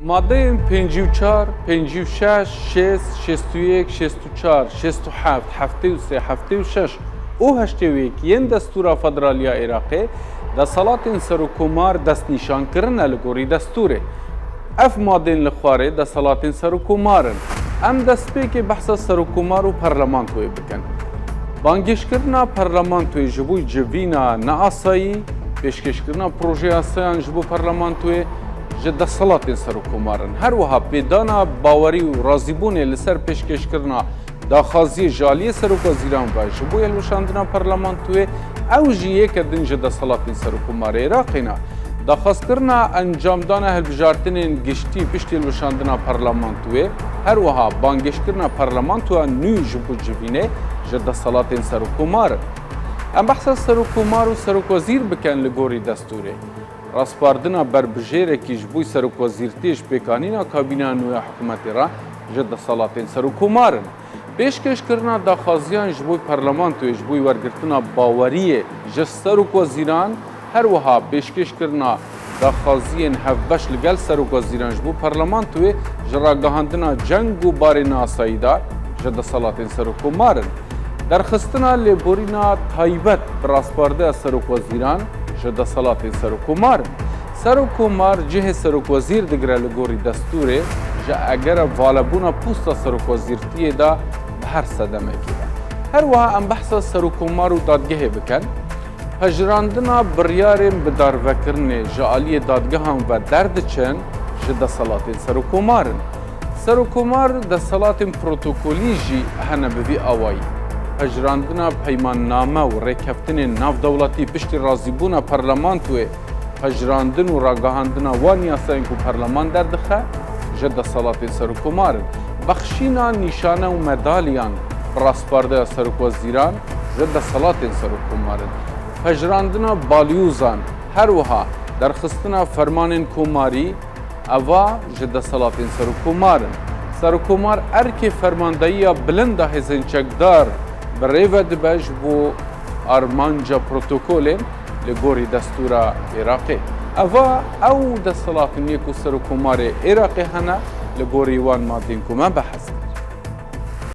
ماده 54 56 60 61 64 67 73 76 و 81 ین دستور فدرالیا عراقی دسالات سرکومار دست نشان کردن لگوری دستوره. اف ماده لخواره دسالات سرکومارن. ام دست به که بحث سرکومار و پارلمان توی بکن. بانگش کردن پارلمان توی جبوی جوینا ناسایی، پیشکش کردن پروژه آسیان جبو پارلمان توی جد صلات سرکومارن. هر وها پیدانا باوری و رازیبون لسر پیشکش کردن داخازی جالی سرکوزیران و جبوی الوشاندنا پارلمان توی اوجیه کردن جد صلات سرکومار عراقینا. داخواست کردن انجام دانه هلبجارتنین گشتی پشتی الوشاندنا پارلمان توی هر وها بانگش کردن پارلمان توی نوی جبو جوینه جد صلات سرکومارن. ام بحث سرکومار و سرکوزیر بکن لگوری دستوره. راسپاردنا بربجیره که جبوی سرکوزیرتیش بکانینا کابینا نوی حکومتی را جد صلات سرکومارن. پیشکش کردن داخوازیان جبوی پارلمان توی جبوی ورگرتنا باوریه جد سرکوزیران هر وها پیشکش کردن داخوازیان هفبش لگل سرکوزیران جبوی پارلمان توی جراگاهاندنا جنگ و بار ناساییدار جد صلات سرکومارن. درخستنا لبورینا تایبت براسپارده سرکوزیران جد صلات سرکومارن. سرکومار جه سرکوزیر دگره لگوری دستوره جا اگر والبونا پوستا سرکوزیرتیه دا به هر صدمه کیده. هر وها ام بحث سرکومار و دادگه بکن هجراندنا بریارم بدار وکرن جالی دادگه هم و درد چن جد صلات سرکومارن. سرکومار دا صلات پروتوکولی جی هنه بوی آوائی. هجراندنا پیمان نامه و ریکفتن ناف دولتی پشتی رازیبونا پارلمان توی هجراندن و راگاهاندنا وانی آساین که پارلمان دردخه جد صلات سرکومارن. بخشینا نشانه و مدالیان براسپارده سرکوزیران جد صلات سرکومارن. هجراندنا بالیوزان هر وها درخستنا فرمان کوماری اوا جد صلات سرکومارن. سرکومار ارک فرماندهی بلند هزینچکدار بریو دبج بو آرمانجا پروتوکولین لگوری دستور عراقی. اوا او دستالات نیکو سرکومار عراقی هنه لگوری وان مادین کما بحث